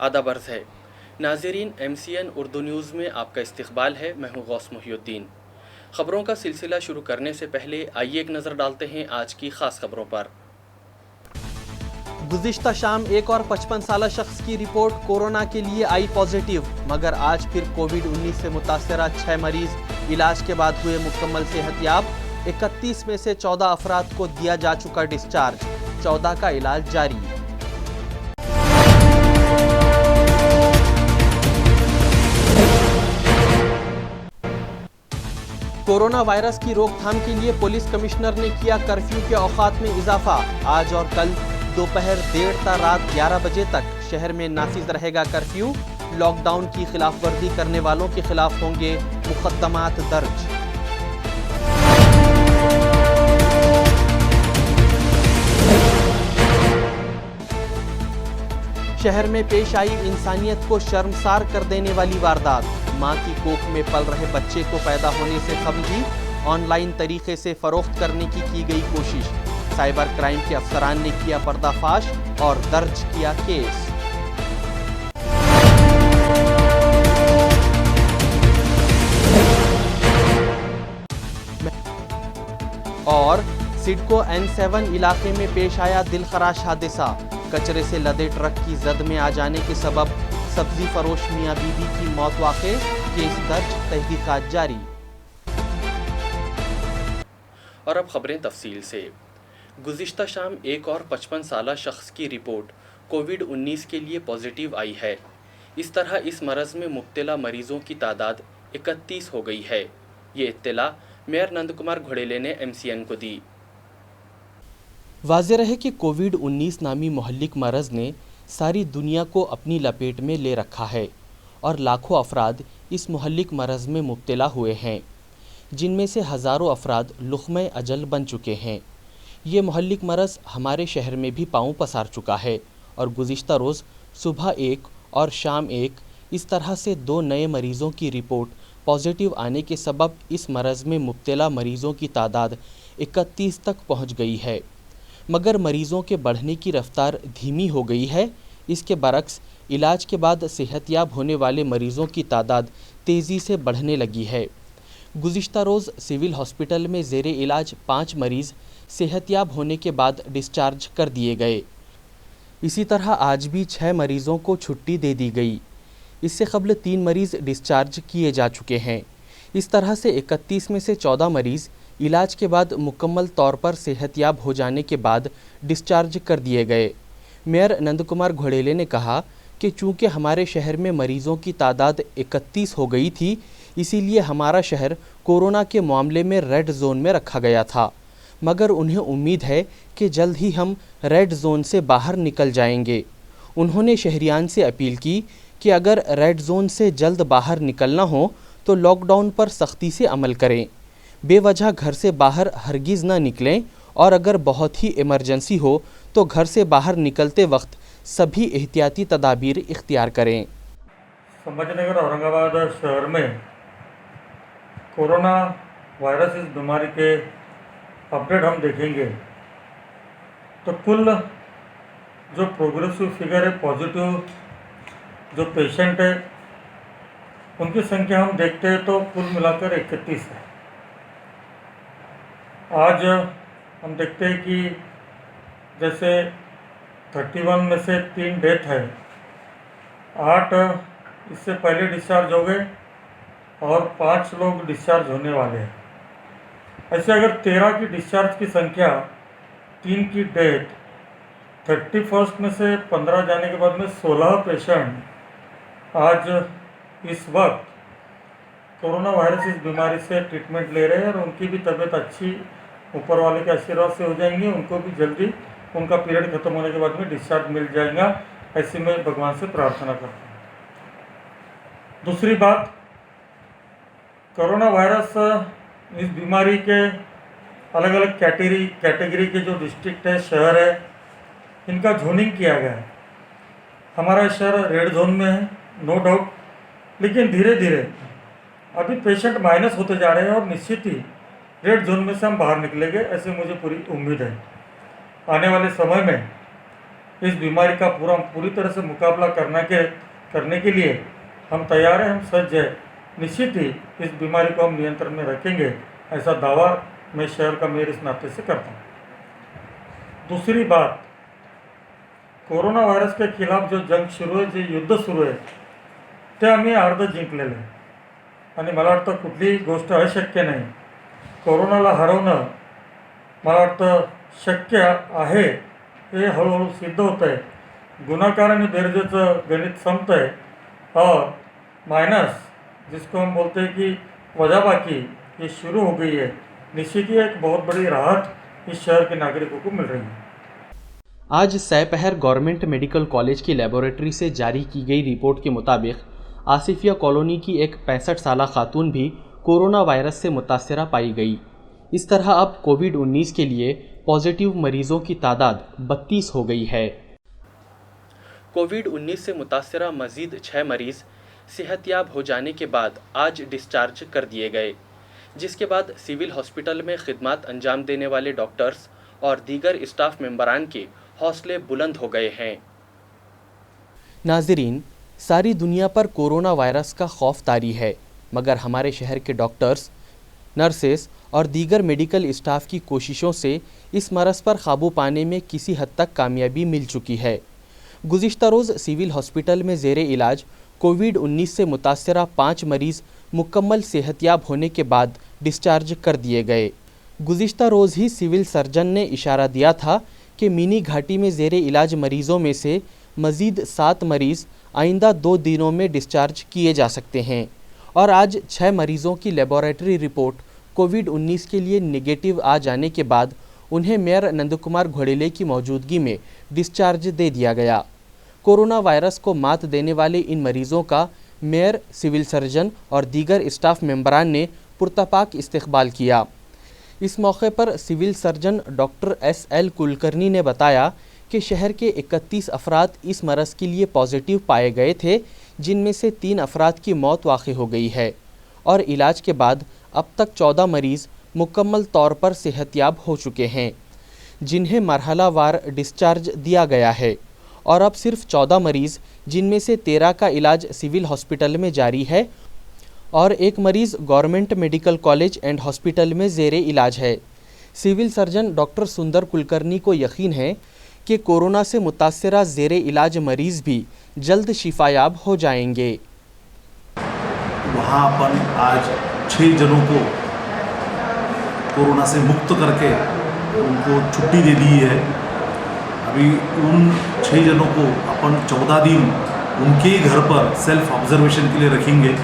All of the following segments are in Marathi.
आदाब अर्ज़ है। नाज़रीन, MCN उर्दू न्यूज़ में आपका इस्तक़बाल है। मैं हूँ गौस मुहियुद्दीन। ख़बरों का सिलसिला शुरू करने से पहले आइए एक नज़र डालते हैं आज की ख़ास खबरों पर। गुज़िश्ता शाम एक और 55 साला शख्स की रिपोर्ट कोरोना के लिए आई पॉजिटिव, मगर आज फिर कोविड-19 से मुतासरा 6 मरीज इलाज के बाद हुए मुकम्मल सेहतयाब। 31 में से 14 अफराद को दिया जा चुका डिस्चार्ज, 14 का इलाज जारी। कोरोना वायरस की रोकथाम के लिए पुलिस कमिश्नर ने किया कर्फ्यू के औकात में इजाफा। आज और कल दोपहर 1:30 ता रात 11 बजे तक शहर में नाफिज रहेगा कर्फ्यू। लॉकडाउन की खिलाफवर्जी करने वालों के खिलाफ होंगे मुकद्दमात दर्ज। शहर में पेश आई इंसानियत को शर्मसार कर देने वाली वारदात। मां की कोख में पल रहे बच्चे को पैदा होने से समझी, ऑनलाइन तरीके से फरोख्त करने की गई कोशिश। साइबर क्राइम के अफसरान ने किया पर्दाफाश और दर्ज किया केस। और सिडको N7 इलाके में पेश आया दिलखराश हादसा। कचरे से लदे ट्रक की जद में आ जाने के सबब सब्जी फरोश मियां बीबी की मौत वाक़े, केस दर्ज, तहकीकात जारी। और अब खबरें तफसील से। गुज़िश्ता शाम एक और 55 साला शख्स की रिपोर्ट कोविड-19 के लिए पॉजिटिव आई है। इस तरह इस मरज़ में मुब्तला मरीज़ों की तादाद 31 हो गई है। ये इत्तला मेयर नंद कुमार घोड़ेले ने MCN को दी। वाज़ेह रहे कि कोविड-19 नामी मोहल्लिक मरज़ ने सारी दुनिया को अपनी लपेट में ले रखा है और लाखों अफराद इस मोहल्लिक मरज़ में मुब्तला हुए हैं, जिनमें से हज़ारों अफराद लुक़्मे अजल बन चुके हैं। ये मोहल्लिक मरज़ हमारे शहर में भी पाँव पसार चुका है और गुज़िश्ता रोज़ सुबह एक और शाम एक इस तरह से 2 नए मरीज़ों की रिपोर्ट पॉजिटिव आने के सबब इस मरज़ में मुब्तला मरीज़ों की तादाद 31 तक पहुँच गई है। मगर मरीज़ों के बढ़ने की रफ्तार धीमी हो गई है। इसके बरक्स इलाज के बाद सेहतयाब होने वाले मरीज़ों की तादाद तेज़ी से बढ़ने लगी है। गुज़िश्ता रोज़ सिविल हॉस्पिटल में ज़ेरे इलाज 5 मरीज़ सेहतयाब होने के बाद डिस्चार्ज कर दिए गए। इसी तरह आज भी 6 मरीज़ों को छुट्टी दे दी गई। इससे क़ब्ल 3 मरीज़ डिस्चार्ज किए जा चुके हैं। इस तरह से 31 में से 14 मरीज़ इलाज के बाद मुकम्मल तौर पर सेहतयाब हो जाने के बाद डिस्चार्ज कर दिए गए। मेयर नंद कुमार घोड़ेले ने कहा कि चूँकि हमारे शहर में मरीज़ों की तादाद 31 हो गई थी, इसीलिए हमारा शहर कोरोना के मामले में रेड जोन में रखा गया था, मगर उन्हें उम्मीद है कि जल्द ही हम रेड जोन से बाहर निकल जाएंगे। उन्होंने शहरियान से अपील की कि अगर रेड जोन से जल्द बाहर निकलना हो तो लॉकडाउन पर सख्ती से अमल करें, बेवजह घर से बाहर हरगिज़ ना निकलें और अगर बहुत ही इमरजेंसी हो तो घर से बाहर निकलते वक्त सभी एहतियाती तदाबीर इख्तियार करें। संभाजीनगर औरंगाबाद शहर में कोरोना वायरस इस बीमारी के अपडेट हम देखेंगे तो कुल जो प्रोग्रेसिव फिगर है, पॉजिटिव जो पेशेंट है, उनकी संख्या हम देखते हैं तो कुल मिलाकर 31 है। आज हम देखते हैं कि जैसे 31 में से 3 डेथ है, 8 इससे पहले डिस्चार्ज हो गए और 5 लोग डिस्चार्ज होने वाले हैं। ऐसे अगर 13 की डिस्चार्ज की संख्या, 3 की डेथ, 31 में से 15 जाने के बाद में 16 पेशेंट आज इस वक्त कोरोना वायरस इस बीमारी से ट्रीटमेंट ले रहे हैं और उनकी भी तबीयत अच्छी ऊपर वाले के आशीर्वाद से हो जाएंगी। उनको भी जल्दी उनका पीरियड खत्म होने के बाद में डिस्चार्ज मिल जाएगा, ऐसी मैं भगवान से प्रार्थना करता हूँ। दूसरी बात, कोरोना वायरस इस बीमारी के अलग अलग कैटेगरी के जो डिस्ट्रिक्ट है, शहर है, इनका जोनिंग किया गया है। हमारा शहर रेड जोन में है, नो डाउट, लेकिन धीरे धीरे अभी पेशेंट माइनस होते जा रहे हैं और निश्चित ही रेड जोन में से हम बाहर निकलेंगे, ऐसे मुझे पूरी उम्मीद है। आने वाले समय में इस बीमारी का पूरी तरह से मुकाबला करने के लिए हम तैयार हैं, हम सज्ज हैं। निश्चित ही इस बीमारी को हम नियंत्रण में रखेंगे, ऐसा दावा मैं शहर का मेयर इस नाते से करता हूँ। दूसरी बात, कोरोना व्हायरस के खिलाफ जो जंग सुरू आहे, जे युद्ध सुरू आहे, ते आम्ही अर्ध जिंकलेलं आहे आणि मला वाटतं कुठलीही गोष्ट अशक्य नाही. कोरोनाला हरवणं मला वाटतं शक्य आहे, हे हळूहळू सिद्ध होत आहे. गुणाकार आणि बेरजेचं गणित संपत आहे और माइनस जिसको हम बोलते हैं कि वजहबाकी ये शुरू हो गई है. निश्चित ही एक बहुत बड़ी राहत इस शहर के नागरिकों को मिल रही है. आज सपहर गवर्नमेंट मेडिकल कॉलेज की लेबोरेटरी से जारी की गई रिपोर्ट के मुताबिक आसिफिया कॉलोनी की एक 65 साला खातून भी कोरोना वायरस से मुतासरा पाई गई. इस तरह अब कोविड-19 के लिए पॉजिटिव मरीजों की तादाद 32 हो गई है. कोविड-19 से मुतासरा मजीद 6 मरीज सेहतयाब हो जाने के बाद आज डिस्चार्ज कर दिए गए, जिसके बाद सिविल हॉस्पिटल में खिदमत अंजाम देने वाले डॉक्टर्स और दीगर स्टाफ मेंबरान के हौसले बुलंद हो गए हैं. नाजरीन, सारी दुनिया पर कोरोना वायरस का खौफ तारी है, मगर हमारे शहर के डॉक्टर्स, नर्सेस और दीगर मेडिकल स्टाफ की कोशिशों से इस मरज़ पर काबू पाने में किसी हद तक कामयाबी मिल चुकी है. गुज़िश्ता रोज़ सिविल हॉस्पिटल में ज़ेरे इलाज कोविड-19 से मुतासरा 5 मरीज़ मुकम्मल सेहतयाब होने के बाद डिस्चार्ज कर दिए गए. गुज़िश्ता रोज़ ही सिविल सर्जन ने इशारा दिया था कि मिनी घाटी में ज़ेरे इलाज मरीज़ों में से मज़ीद 7 मरीज़ आइंदा 2 दिनों में डिस्चार्ज किए जा सकते हैं और आज 6 मरीज़ों की लेबॉरेटरी रिपोर्ट कोविड-19 के लिए नेगेटिव आ जाने के बाद उन्हें मेयर नंद कुमार घोड़ेले की मौजूदगी में डिस्चार्ज दे दिया गया. कोरोना वायरस को मात देने वाले इन मरीज़ों का मेयर, सिविल सर्जन और दीगर स्टाफ मेंबरान ने पुरतपाक इस्तकबाल किया. इस मौके पर civil surgeon doctor SL Kulkarni ने बताया कि शहर के 31 अफराद इस मरज़ के लिए पॉजिटिव पाए गए थे, जिनमें से 3 अफराद की मौत वाक़ई हो गई है और इलाज के बाद अब तक 14 मरीज़ मुकम्मल तौर पर सेहतयाब हो चुके हैं, जिन्हें मरहलावार डिस्चार्ज दिया गया है और अब सिर्फ 14 मरीज़, जिनमें से 13 का इलाज सिविल हॉस्पिटल में जारी है और 1 मरीज़ government medical college and hospital में ज़ेरे इलाज है. सिविल सर्जन डॉक्टर सुंदर कुलकर्णी को यकीन है कि कोरोना से मुतासरा ज़ेरे इलाज मरीज़ भी जल्द शिफायाब हो जाएंगे. वहाँ अपन आज 6 जनों को कोरोना से मुक्त करके उनको छुट्टी दे दी है. अभी उन 6 जनों को अपन 14 दिन उनके ही घर पर सेल्फ ऑब्जर्वेशन के लिए रखेंगे.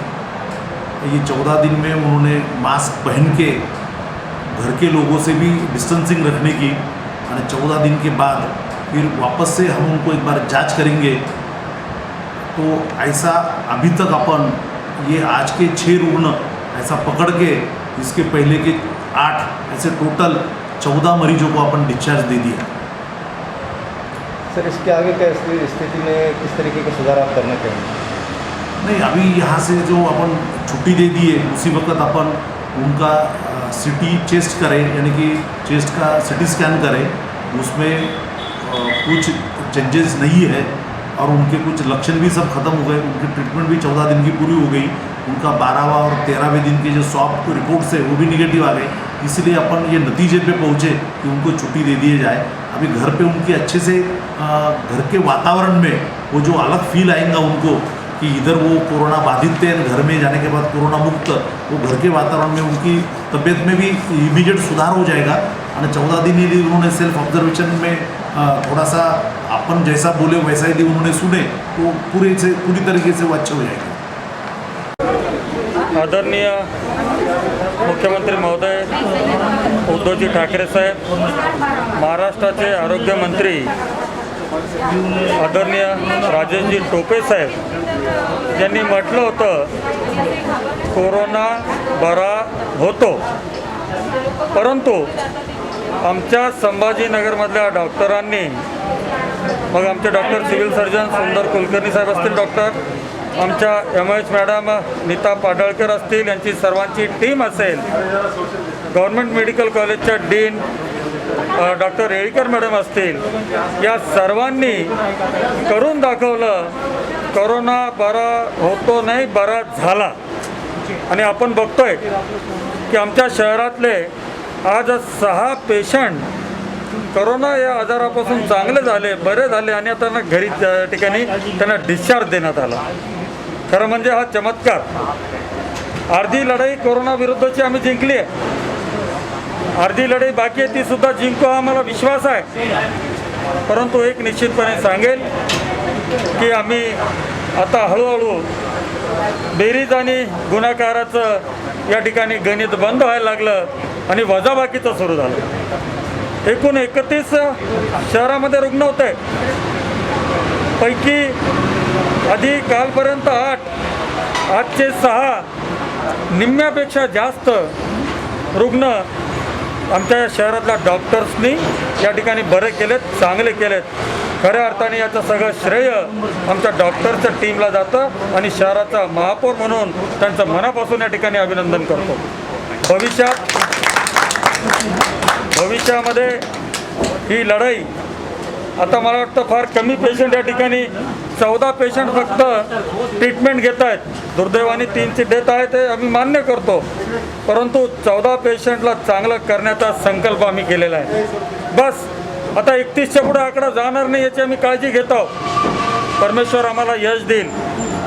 ये 14 दिन में उन्होंने मास्क पहन के घर के लोगों से भी डिस्टेंसिंग रखने की, और 14 दिन के बाद फिर वापस से हम उनको एक बार जांच करेंगे. तो ऐसा अभी तक अपन ये आज के 6 रुग्ण ऐसा पकड़ के इसके पहले के 8 ऐसे टोटल 14 मरीजों को अपन डिस्चार्ज दे दिया. सर, इसके आगे क्या स्थिति में किस तरीके का सुधार आप करना चाहेंगे? नहीं, अभी यहाँ से जो अपन छुट्टी दे दी है उसी वक्त अपन उनका सिटी चेस्ट करें, यानी कि चेस्ट का सिटी स्कैन करें. उसमें कुछ चेंजेस नहीं है और उनके कुछ लक्षण भी सब खत्म हो गए. उनकी ट्रीटमेंट भी 14 दिन की पूरी हो गई. उनका 12वां और 13वें दिन के जो स्वाब रिपोर्ट्स है वो भी निगेटिव आ गए. इसलिए अपन ये नतीजे पे पहुँचे कि उनको छुट्टी दे दी जाए. अभी घर पे उनकी अच्छे से घर के वातावरण में वो जो अलग फील आएगा उनको कि इधर वो कोरोना बाधित थे, घर में जाने के बाद कोरोना मुक्त, वो घर के वातावरण में उनकी तबीयत में भी इमीडिएट सुधार हो जाएगा. और 14 दिन यदि उन्होंने सेल्फ ऑब्जर्वेशन में थोड़ा सा अपन जैसा बोले वैसा यदि उन्होंने सुने तो पूरी तरीके से वो अच्छे हो जाएंगे. आदरणीय मुख्यमंत्री महोदय उद्धवजी ठाकरे साहेब, महाराष्ट्राचे आरोग्य मंत्री आदरणीय राजेशजी टोपे साहेब यांनी म्हटलं होतं कोरोना बरा होतो, परंतु आमच्या संभाजीनगरमधल्या डॉक्टरांनी, मग आमचे डॉक्टर सिव्हिल सर्जन सुंदर कुलकर्णी साहेब असतील, डॉक्टर आमच्या MH मॅडम नीता पाडळकर असतील, यांची सर्वांची टीम असेल, गव्हर्नमेंट मेडिकल कॉलेजच्या डीन डॉक्टर येळीकर मॅडम असतील, या सर्वांनी करून दाखवलं. कोरोना बरा होतो नाही, बरा झाला. आणि आपण बघतोय की आमच्या शहरातले आज 6 पेशंट कोरोना या आजारापासून चांगले झाले, बरे झाले आणि आता त्यांना घरी त्या ठिकाणी त्यांना डिस्चार्ज देण्यात आला. खरं म्हणजे हा चमत्कार. अर्धी लढाई कोरोना विरुद्धची आम्ही जिंकली आहे. अर्धी लढाई बाकी आहे, ती सुद्धा जिंकू हा आम्हाला विश्वास आहे. परंतु एक निश्चितपणे सांगेल की आम्ही आता हळूहळू बेरीज आणि गुणाकाराचं या ठिकाणी गणित बंद व्हायला लागलं आणि वजाबाकीचं सुरू झालं. एकूण 31 शहरामध्ये रुग्ण होते, पैकी आधी कालपर्यंत 8, आजचे 6, निम्म्यापेक्षा जास्त रुग्ण आमच्या शहरातल्या डॉक्टर्सनी या ठिकाणी बरे केलेत, चांगले केलेत. खऱ्या अर्थाने याचं सगळं श्रेय आमच्या डॉक्टरच्या टीमला जातं आणि शहराचा महापौर म्हणून त्यांचं मनापासून या ठिकाणी अभिनंदन करतो. भविष्यामध्ये ही लढाई आता मला वाटतं फार कमी पेशंट या ठिकाणी 14 पेशंट फक्त ट्रीटमेंट घेत आहेत. दुर्दैवाने 3ची डेथ आहे ते आम्ही मान्य करतो, परंतु 14 पेशंटला चांगलं करण्याचा संकल्प आम्ही केलेला आहे. बस आता 31च्या पुढे आकडा जाणार नाही याची आम्ही काळजी घेत आहोत. परमेश्वर आम्हाला यश देईल.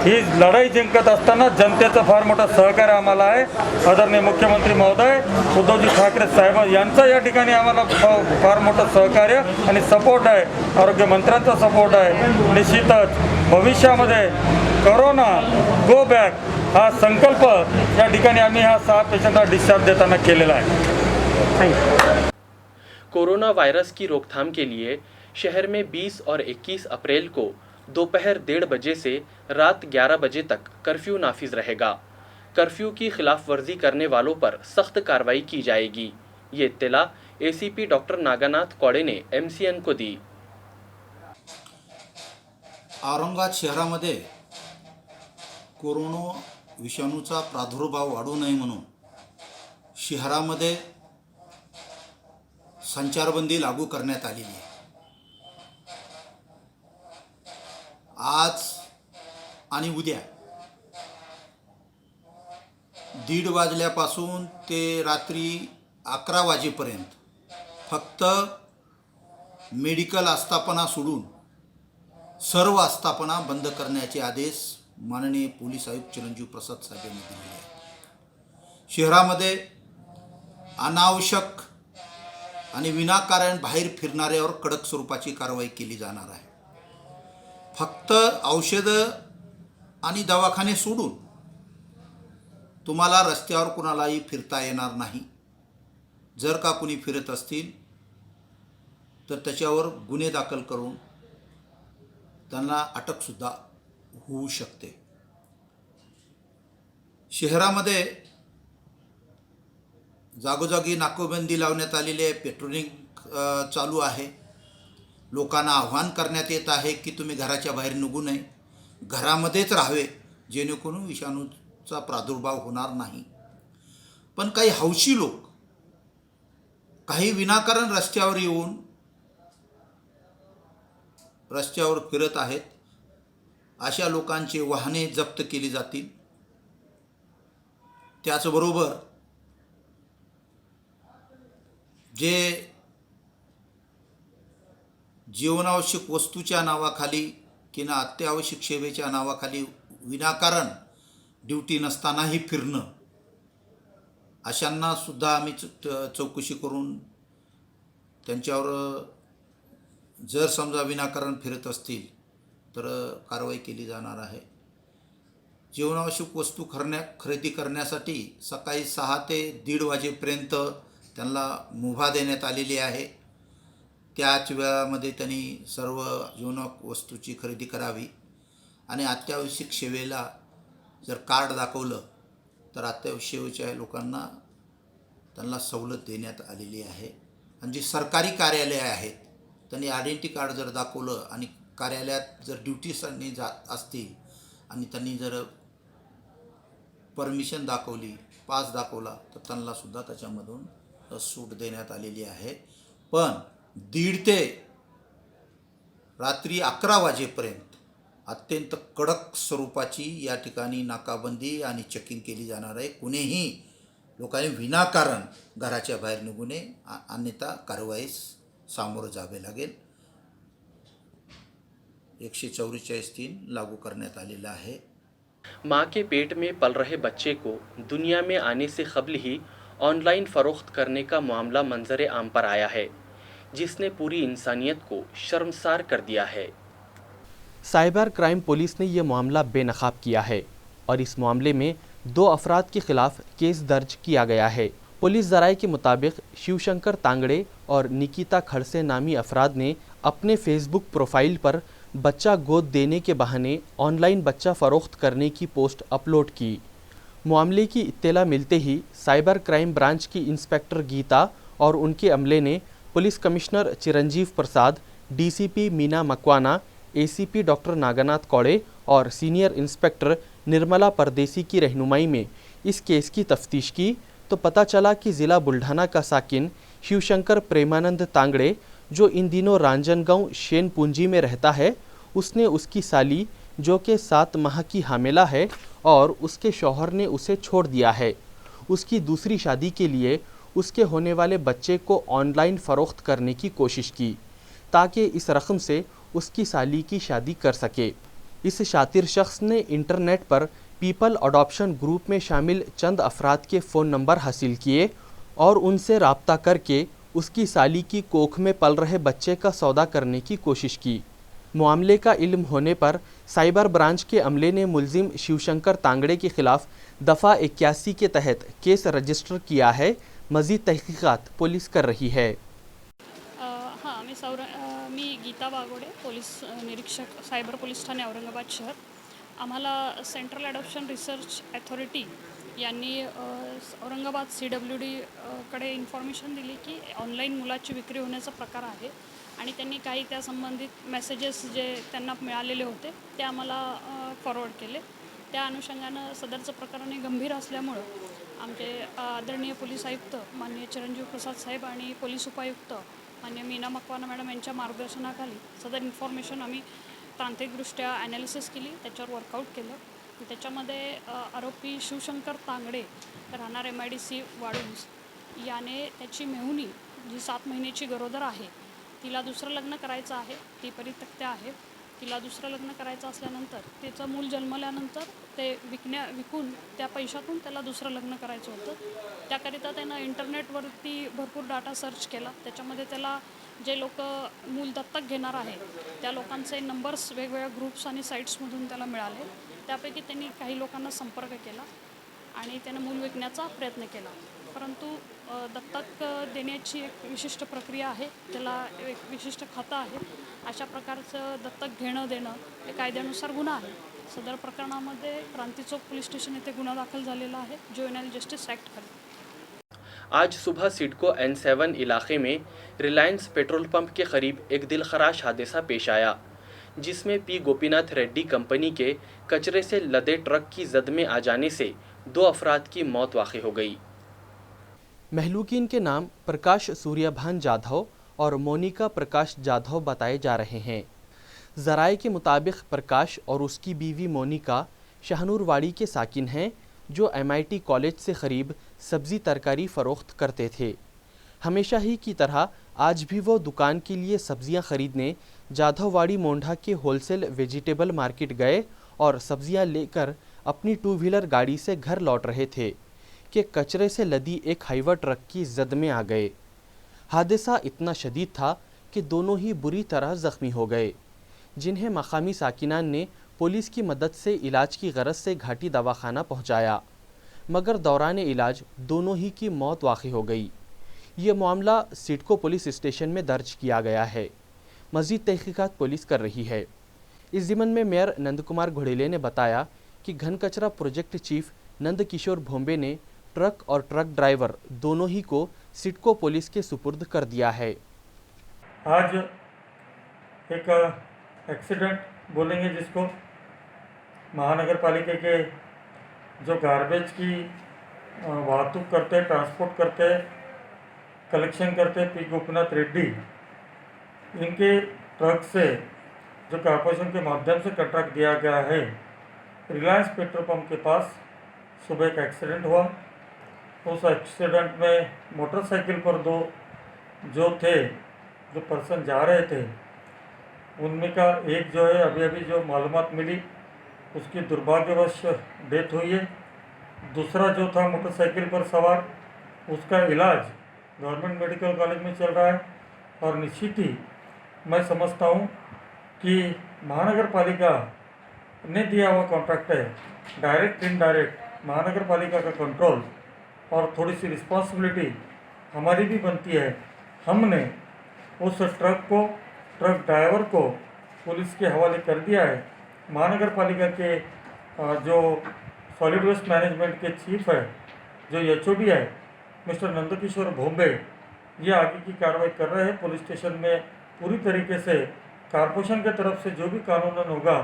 ही लढाई जिंकत असताना जनतेचं फार मोठं सहकार्य आम्हाला आहे. आदरणीय मुख्यमंत्री महोदय उद्धवजी ठाकरे साहेब यांचं या ठिकाणी आम्हाला फार मोठं सहकार्य आणि सपोर्ट आहे. आरोग्यमंत्र्यांचा सपोर्ट आहे. निश्चितच भविष्यामध्ये कोरोना गो बॅक हा संकल्प या ठिकाणी आम्ही हा 6 पेशंटला डिस्चार्ज देताना केलेला आहे. कोरोना वायरस की रोकथाम के लिए शहर में 20 और 21 अप्रैल को दोपहर 1:30 बजे से रात 11 बजे तक कर्फ्यू नाफिज रहेगा. कर्फ्यू की खिलाफ वर्जी करने वालों पर सख्त कार्रवाई की जाएगी. ये इत्तला ACP डॉक्टर नागानाथ कौड़े ने MCN को दी. औरंगाबाद शहरामध्ये कोरोना विषाणूचा प्रादुर्भाव वाढू नये म्हणून शहरामध्ये संचारबंदी लागू करण्यात आलेली आहे. आज आणि उद्या 1:30 वाजल्यापासून ते रात्री 11 वाजेपर्यंत फक्त मेडिकल आस्थापना सोडून सर्व आस्थापना बंद करण्याचे आदेश माननीय पोलीस आयुक्त चिरंजीव प्रसाद साहेब यांनी दिलेले आहेत. शहरामध्ये अनावश्यक आणि विनाकारण बाहेर फिरणाऱ्यावर कडक स्वरूपाची कारवाई केली जाणार आहे. फक्त औषधं आणि दवाखाने सोडून तुम्हाला रस्त्यावर कुणालाही फिरता येणार नाही. जर का कुणी फिरत असतील तर त्याच्यावर गुन्हे दाखल करून त्यांना अटकसुद्धा होऊ शकते. शहरामध्ये जागोजागी नाकाबंदी लावण्यात आलेली आहे. पेट्रोलिंग चालू आहे. लोकांना आव्हान करण्यात येत आहे की तुम्ही घराच्या बाहेर निघू नये, घरामध्येच राहावे, जेणेकरून विषाणूचा प्रादुर्भाव होणार नाही. पण काही हौशी लोक काही विनाकारण रस्त्यावर येऊन रस्त्यावर फिरत आहेत. अशा लोकांची वाहने जप्त केली जातील. त्याचबरोबर जे जीवनावश्यक वस्तूच्या नावाखाली किंवा अत्यावश्यक सेवेच्या नावाखाली विनाकारण ड्युटी नसतानाही फिरणं, अशांनासुद्धा आम्ही चौकशी करून त्यांच्यावर जर समजा विनाकारण फिरत असतील तर कारवाई केली जाणार आहे. जीवनावश्यक वस्तू खरेदी करण्यासाठी सकाळी 6 ते 1:30 वाजेपर्यंत त्यांना मुभा देण्यात आलेली आहे. त्याच वेळामध्ये त्यांनी सर्व जीवनावश्यक वस्तूची खरेदी करावी आणि अत्यावश्यक सेवेला जर कार्ड दाखवलं तर अत्यावश्यकच्या लोकांना त्यांना सवलत देण्यात आलेली आहे. आणि जी सरकारी कार्यालये आहेत त्यांनी आयडेंटिटी कार्ड जर दाखवलं आणि कार्यालयात जर ड्युटीसाठी जात असतील आणि त्यांनी जर परमिशन दाखवली, पास दाखवला तर त्यांनासुद्धा त्याच्यामधून सूट देण्यात आलेली आहे. पण 1:30 ते रात्री 11 वाजेपर्यंत अत्यंत कडक स्वरूपाची या ठिकाणी नाकाबंदी आणि चेकिंग केली जाणार आहे. कुणीही लोकांनी विनाकारण घराच्या बाहेर निघू नये, अन्यथा कारवाईस सामोरं जावे लागेल. 144(3) लागू करण्यात आलेला आहे. मां के पेट में पल रहे बच्चे को दुनिया में आने से कबल ही ऑनलाइन फ़रोख्त करने का मामला मंजर आम पर आया है, जिसने पूरी इंसानियत को शर्मसार कर दिया है. साइबर क्राइम पुलिस ने यह मामला बेनकाब किया है और इस मामले में 2 अफराद के खिलाफ केस दर्ज किया गया है. पुलिस ज़राए के मुताबिक शिवशंकर तांगड़े और निकिता खड़से नामी अफराद ने अपने फेसबुक प्रोफाइल पर बच्चा गोद देने के बहाने ऑनलाइन बच्चा फ़रोख्त करने की पोस्ट अपलोड की. मामले की इत्तला मिलते ही साइबर क्राइम ब्रांच की इंस्पेक्टर गीता और उनके अमले ने police commissioner Chiranjeev Prasad, DCP Meena Makwana, ACP doctor Nagnath Kaude और सीनियर इंस्पेक्टर निर्मला परदेसी की रहनुमाई में इस केस की तफ्तीश की तो पता चला कि ज़िला बुल्ढाना का साकिन शिवशंकर प्रेमानंद तांगड़े, जो इन दिनों रांजनगांव शेन पूंजी में रहता है, उसने उसकी साली, जो कि 7 माह की हामिला है और उसके शौहर ने उसे छोड़ दिया है, उसकी दूसरी शादी के लिए उसके होने वाले बच्चे को ऑनलाइन फ़रोख्त करने की कोशिश की ताकि इस रकम से उसकी साली की शादी कर सके. इस शातिर शख्स ने इंटरनेट पर पीपल अडॉप्शन ग्रुप में शामिल चंद अफराद के फ़ोन नंबर हासिल किए और उनसे रब्ता करके उसकी साली की कोख में पल रहे बच्चे का सौदा करने की कोशिश की. मामले का इल्म होने पर साइबर ब्रांच के अमले ने मुलजिम शिवशंकर तांगड़े के खिलाफ दफ़ा 81 के तहत केस रजिस्टर किया है. मज़ीद तहकीकात पुलिस कर रही है. हां, मी गीता वागोडे, पोलीस निरीक्षक, सायबर पोलीस ठाणे, औरंगाबाद शहर. आम्हाला सेंट्रल ॲडॉप्शन रिसर्च ॲथॉरिटी यांनी औरंगाबाद CWD कडे इन्फॉर्मेशन दिली की ऑनलाईन मुलाची विक्री होण्याचा प्रकार आहे आणि त्यांनी काही त्या संबंधित मेसेजेस जे त्यांना मिळालेले होते ते आम्हाला फॉरवर्ड केले. त्या अनुषंगानं सदरचं प्रकरण हे गंभीर असल्यामुळं आमचे आदरणीय पोलीस आयुक्त माननीय चिरंजीव प्रसाद साहेब आणि पोलीस उपायुक्त माननीय मीना मकवाना मॅडम यांच्या मार्गदर्शनाखाली सदर इन्फॉर्मेशन आम्ही तांत्रिकदृष्ट्या ॲनालिसिस केली, त्याच्यावर वर्कआउट केलं. त्याच्यामध्ये आरोपी शिवशंकर तांगडे राहणार MIDC वाळूंज याने त्याची मेहुणी जी 7 महिन्याची गरोदर आहे, तिला दुसरं लग्न करायचं आहे, ती परित्यक्त्या आहे, तिला दुसरं लग्न करायचं असल्यानंतर तिचं मूल जन्मल्यानंतर ते विकून त्या पैशातून त्याला दुसरं लग्न करायचं होतं. त्याकरिता त्यानं इंटरनेटवरती भरपूर डाटा सर्च केला. त्याच्यामध्ये त्याला जे लोक मूल दत्तक घेणार आहे त्या लोकांचे नंबर्स वेगवेगळ्या ग्रुप्स आणि साईट्समधून त्याला मिळाले. त्यापैकी त्यांनी काही लोकांना संपर्क केला आणि त्यानं मूल विकण्याचा प्रयत्न केला. परंतु दत्तक देण्याची एक विशिष्ट प्रक्रिया आहे, त्याला एक विशिष्ट खातं आहे. अशा प्रकारचं दत्तक घेणं देणं हे कायद्यानुसार गुन्हा आहे. सदर प्रकरणामध्ये क्रांती चौक पोलीस स्टेशन येथे गुन्हा दाखल झालेला आहे ज्युवेनाइल जस्टिस ॲक्ट खाली. आज सुबह सिडको N7 इलाके में रिलायंस पेट्रोल पंप के करीब एक दिलखराश हादसा पेश आया, जिसमें P गोपीनाथ रेड्डी कंपनी के कचरे से लदे ट्रक की जद में आ जाने से 2 अफराद की मौत वाक़ई हो गई. महलूकीन के नाम प्रकाश सूर्यभान जाधव और मोनिका प्रकाश जाधव बताए जा रहे हैं. ज़राए के मुताबिक प्रकाश और उसकी बीवी मोनिका शाहनूरवाड़ी के साकिन हैं, जो MIT कॉलेज से करीब सब्ज़ी तरकारी फ़रोख्त करते थे. हमेशा ही की तरह आज भी वो दुकान के लिए सब्ज़ियां ख़रीदने जाधववाड़ी मोंढा के होलसेल वेजिटेबल मार्केट गए और सब्ज़ियां लेकर अपनी 2 व्हीलर गाड़ी से घर लौट रहे थे कि कचरे से लदी एक हाईवा ट्रक की जद में आ गए. हादसा इतना शदीद था कि दोनों ही बुरी तरह ज़ख्मी हो गए, जिन्हें मकामी साकिनान ने पुलिस की मदद से इलाज की गरज से घाटी दवाखाना पहुंचाया, मगर दौरान इलाज दोनों ही की मौत वाक़ई हो गई. ये मामला सिडको पुलिस स्टेशन में दर्ज किया गया है. मज़ीद तहकीकात पुलिस कर रही है. इस ज़िमन में मेयर नंद कुमार घोड़ेले ने बताया कि घन कचरा प्रोजेक्ट चीफ नंद किशोर भोंबे ने ट्रक और ट्रक ड्राइवर दोनों ही को सिडको पुलिस के सुपुर्द कर दिया है. आज एक एक्सीडेंट बोलेंगे जिसको, महानगर पालिका के जो गार्बेज की वाहतूक करते, ट्रांसपोर्ट करते, कलेक्शन करते पी गोपीनाथ रेड्डी, इनके ट्रक से जो कॉर्पोरेशन के माध्यम से कॉन्ट्रैक्ट दिया गया है, रिलायंस पेट्रोल पंप के पास सुबह एक एक्सीडेंट हुआ। उस एक्सीडेंट में मोटरसाइकिल पर दो जो पर्सन जा रहे थे, उनमें का एक जो है अभी अभी जो मालूमात मिली उसकी दुर्भाग्यवश डेथ हुई है। दूसरा जो था मोटरसाइकिल पर सवार, उसका इलाज गवर्नमेंट मेडिकल कॉलेज में चल रहा है। और निश्चित ही मैं समझता हूँ कि महानगर पालिका ने दिया हुआ कॉन्ट्रैक्ट है, डायरेक्ट इनडायरेक्ट महानगर पालिका का कंट्रोल और थोड़ी सी रिस्पॉन्सिबिलिटी हमारी भी बनती है। हमने उस ट्रक ड्राइवर को पुलिस के हवाले कर दिया है। महानगर पालिका के जो सॉलिड वेस्ट मैनेजमेंट के चीफ है, जो HOD है, मिस्टर नंदकिशोर भोंबे, ये आगे की कार्रवाई कर रहे हैं। पुलिस स्टेशन में पूरी तरीके से कॉर्पोरेशन की तरफ से जो भी कानूनन होगा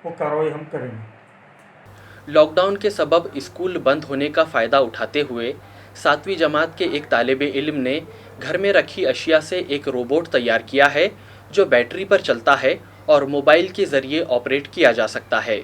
वो कार्रवाई हम करेंगे। लॉकडाउन के सबब स्कूल बंद होने का फ़ायदा उठाते हुए 7वीं जमात के एक तालिबे इल्म ने घर में रखी अशिया से एक रोबोट तैयार किया है जो बैटरी पर चलता है और मोबाइल के ज़रिए ऑपरेट किया जा सकता है।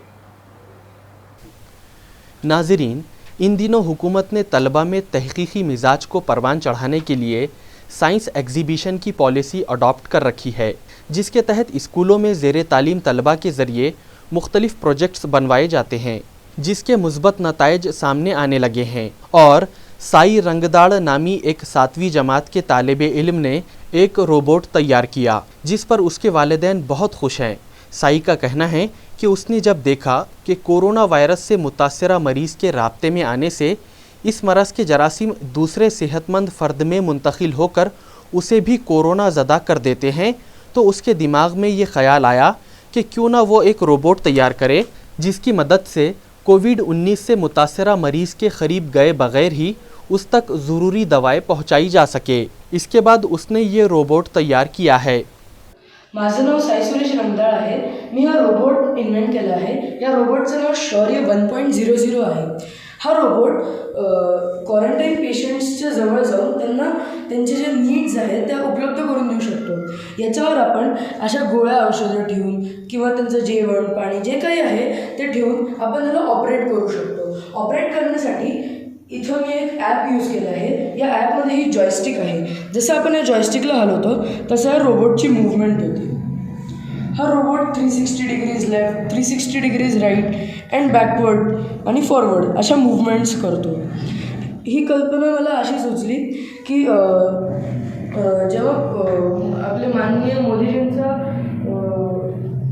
नाज़रीन, इन दिनों हुकूमत ने तलबा में तहकीकी मिजाज को परवान चढ़ाने के लिए साइंस एग्जीबिशन की पॉलिसी अडॉप्ट कर रखी है, जिसके तहत स्कूलों में ज़ेरे तालीम तलबा के ज़रिए मुख्तलिफ प्रोजेक्ट्स बनवाए जाते हैं, जिसके मुस्बत नताइज सामने आने लगे हैं। और साई रंगदाड़ नामी एक 7वीं जमात के तालिबे इल्म ने एक रोबोट तैयार किया, जिस पर उसके वालिदैन बहुत खुश हैं। साई का कहना है कि उसने जब देखा कि कोरोना वायरस से मुतासरा मरीज़ के राब्ते में आने से इस मरज़ के जरासीम दूसरे सेहतमंद फ़र्द में मुंतकिल होकर उसे भी कोरोना ज़दा कर देते हैं, तो उसके दिमाग में ये ख्याल आया कि क्यों ना वो एक रोबोट तैयार करे जिसकी मदद से कोविड-19 से मुतासरा मरीज़ के करीब गए बग़ैर ही उस तक ज़रूरी दवाएं पहुंचाई जा सके। इसके बाद उसने ये रोबोट तैयार किया है। माझं नाव साई सुरेश रंगदाळ आहे। मी हा रोबोट इन्व्हेंट केला आहे। या रोबोटचं नाव शौर्य 1.00 आहे। हा रोबोट क्वारंटाईन पेशंट्सच्या जवळ जाऊन त्यांना त्यांचे जे नीड्स आहेत त्या उपलब्ध करून देऊ शकतो। याच्यावर आपण अशा गोळ्या औषधं ठेवून किंवा त्यांचं जेवण पाणी जे काही आहे ते ठेवून आपण त्याला ऑपरेट करू शकतो। ऑपरेट करण्यासाठी इथं मी एक ॲप यूज केलं आहे। या ॲपमध्ये ही जॉयस्टिक आहे। जसं आपण या जॉयस्टिकला हलवतो तसं या रोबोटची मूव्हमेंट होते। हा robot 360 degrees left, 360 degrees right and backward आणि फॉरवर्ड अशा मूव्हमेंट्स करतो। ही कल्पना मला अशी सुचली की जेव्हा आपले माननीय मोदीजींचा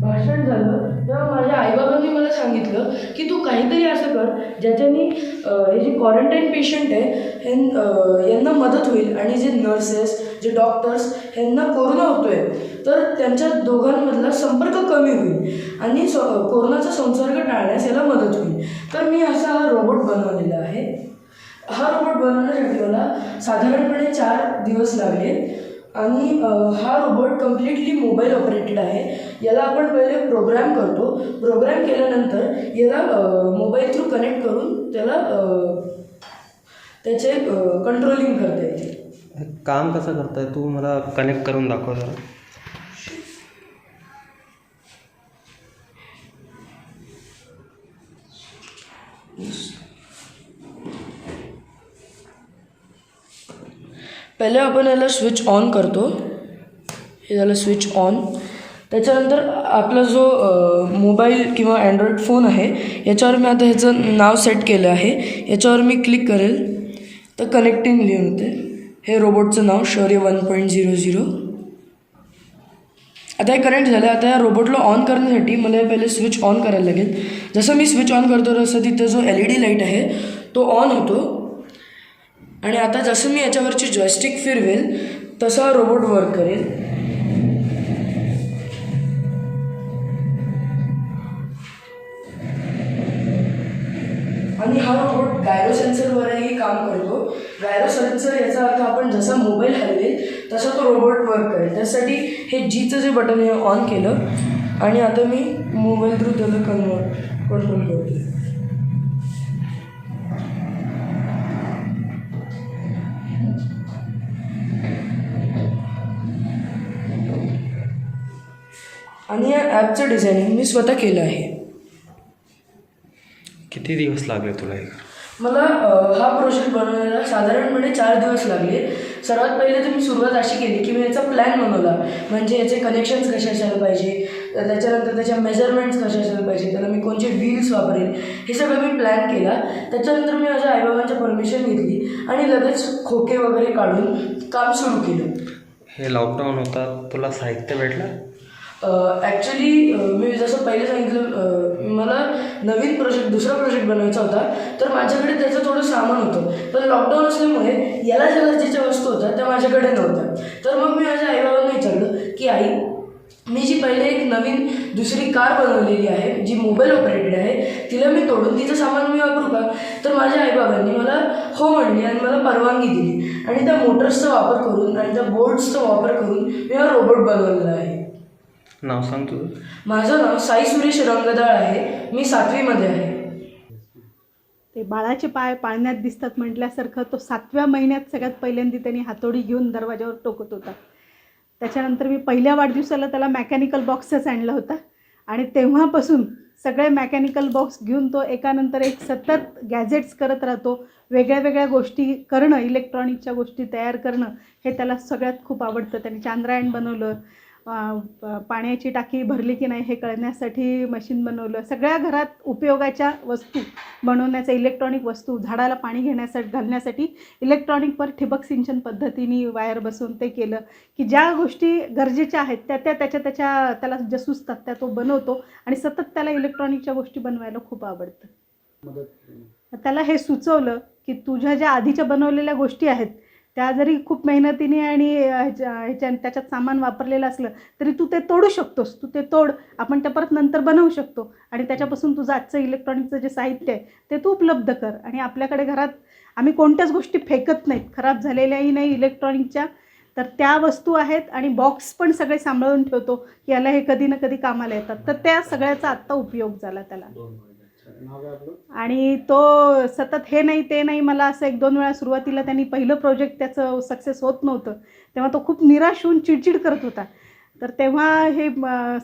भाषण झालं तेव्हा माझ्या आईबाबांनी मला सांगितलं की तू काहीतरी असं कर ज्याच्यानी हे जे क्वारंटाईन पेशंट आहे यांना मदत होईल आणि जे नर्सेस जे डॉक्टर्स यांना कोरोना होतोय तर त्यांच्या दोघांमधला संपर्क कमी होईल आणि कोरोनाचा संसर्ग टाळण्यास याला मदत होईल। तर मी असा हा रोबोट बनवलेला आहे। हा रोबोट बनवण्यासाठी मला साधारणपणे 4 दिवस लागले आणि हा रोबोट कम्प्लिटली मोबाईल ऑपरेटेड आहे। याला आपण पहिले प्रोग्राम करतो। प्रोग्राम केल्यानंतर याला मोबाईल थ्रू कनेक्ट करून त्याला त्याचे कंट्रोलिंग करता येते। काम कसं करताय तू मला कनेक्ट करून दाखव जरा। पहिले आपण याला स्विच ऑन करतो। हे झालं स्विच ऑन। त्याच्यानंतर आपला जो मोबाईल किंवा अँड्रॉईड फोन आहे याच्यावर मी आता ह्याचं नाव सेट केलं आहे। याच्यावर मी क्लिक करेल तर कनेक्टिंग लिहून होते। हे रोबोटचं नाव शौर्य 1.00। आता हे कनेक्ट झालं। आता या रोबोटला ऑन करण्यासाठी मला पहिले स्विच ऑन करायला लागेल। जसं मी स्विच ऑन करतो तसं तिथं जो LED लाईट आहे तो ऑन होतो आणि आता जसं मी याच्यावरची जॉयस्टिक फिरवेल तसा रोबोट वर्क करेल। आणि हा रोबोट गायरो सेन्सरवरही काम करतो। गायरो सेन्सर याचा अर्थ आपण जसा मोबाईल हलवेल तसा तो रोबोट वर्क करेल। त्यासाठी हे Gचं जे बटन आहे ऑन केलं आणि आता मी मोबाईल थ्रू त्याला कंट्रोल करतो। आणि या ॲपचं डिझायनिंग मी स्वतः केलं आहे. किती दिवस लागले तुला हे? मला हा प्रोजेक्ट बनवण्याला साधारणपणे 4 दिवस लागले. सर्वात पहिले तर मी सुरुवात अशी केली की मी याचा प्लॅन बनवला, म्हणजे याचे कनेक्शन्स कसे असायला पाहिजे, त्याच्यानंतर त्याच्या मेजरमेंट्स कसे असायला पाहिजे, त्याला मी कोणते व्हील्स वापरेल, हे सगळं मी प्लॅन केला. त्याच्यानंतर मी माझ्या आईबाबांच्या परमिशन घेतली आणि लगेच खोके वगैरे काढून काम सुरू केलं. हे लॉकडाऊन होता, तुला साहित्य भेटलं? ॲक्च्युली मी जसं पहिले सांगितलं, मला नवीन दुसरा प्रोजेक्ट बनवायचा होता, तर माझ्याकडे त्याचं थोडं सामान होतं. पण लॉकडाऊन असल्यामुळे याला ज्या गरजेच्या वस्तू होत्या त्या माझ्याकडे नव्हत्या. तर मग मी माझ्या आईबाबांना विचारलं की आई, मी जी पहिले एक नवीन दुसरी कार बनवलेली आहे जी मोबाईल ऑपरेटेड आहे, तिला मी तोडून तिचं सामान मी वापरू का? तर माझ्या आईबाबांनी मला हो म्हणली आणि मला परवानगी दिली आणि त्या मोटर्सचा वापर करून आणि त्या बोर्ड्सचा वापर करून मी हा रोबोट बनवलेला आहे. नाव सांग तुझं. माझं नाव साई सुरेश रंगदाळ आहे. मी 7वीमध्ये आहे. ते बाळाचे पाय पाळण्यात दिसतात म्हटल्यासारखं तो 7व्या महिन्यात सगळ्यात पहिल्यांदा त्यांनी हातोडी घेऊन दरवाजावर टोकत होता. त्याच्यानंतर मी पहिल्या वाढदिवसाला त्याला मेकॅनिकल बॉक्सच आणला होता आणि तेव्हापासून सगळे मेकॅनिकल बॉक्स घेऊन तो एकानंतर एक सतत गॅजेट्स करत राहतो. वेगळ्या वेगळ्या गोष्टी करणं, इलेक्ट्रॉनिकच्या गोष्टी तयार करणं हे त्याला सगळ्यात खूप आवडतं. त्यांनी चांद्रयान बनवलं, पाण्याची टाकी भरली की नाही हे कळण्यासाठी मशीन बनवलं. सगळ्या घरात उपयोगाच्या वस्तू बनवण्याचं, इलेक्ट्रॉनिक वस्तू, झाडाला पाणी घालण्यासाठी इलेक्ट्रॉनिकवर ठिबक सिंचन पद्धतीने वायर बसवून ते केलं की ज्या गोष्टी गरजेच्या आहेत त्याला ज्या सुचतात त्या तो बनवतो आणि सतत त्याला इलेक्ट्रॉनिकच्या गोष्टी बनवायला खूप आवडतं. त्याला हे सुचवलं की तुझ्या ज्या आधीच्या बनवलेल्या गोष्टी आहेत त्या जरी खूप मेहनतीने आणि त्याच्यात सामान वापरलेलं असलं तरी तू ते तोडू शकतोस. तू ते तोड, आपण त्या परत नंतर बनवू शकतो आणि त्याच्यापासून तुझं आजचं इलेक्ट्रॉनिकचं जे साहित्य आहे ते तू उपलब्ध कर. आणि आपल्याकडे घरात आम्ही कोणत्याच गोष्टी फेकत नाहीत, खराब झालेल्याही नाही इलेक्ट्रॉनिकच्या, तर त्या वस्तू आहेत आणि बॉक्स पण सगळे सांभाळून ठेवतो की याला हे कधी ना कधी कामाला येतात. तर त्या सगळ्याचा आत्ता उपयोग झाला त्याला. आणि तो सतत हे नाही ते नाही, मला असं 1-2 वेळा सुरुवातीला त्यांनी पहिलं प्रोजेक्ट त्याचं सक्सेस होत नव्हतं तेव्हा तो खूप निराश होऊन चिडचिड करत होता. तर तेव्हा हे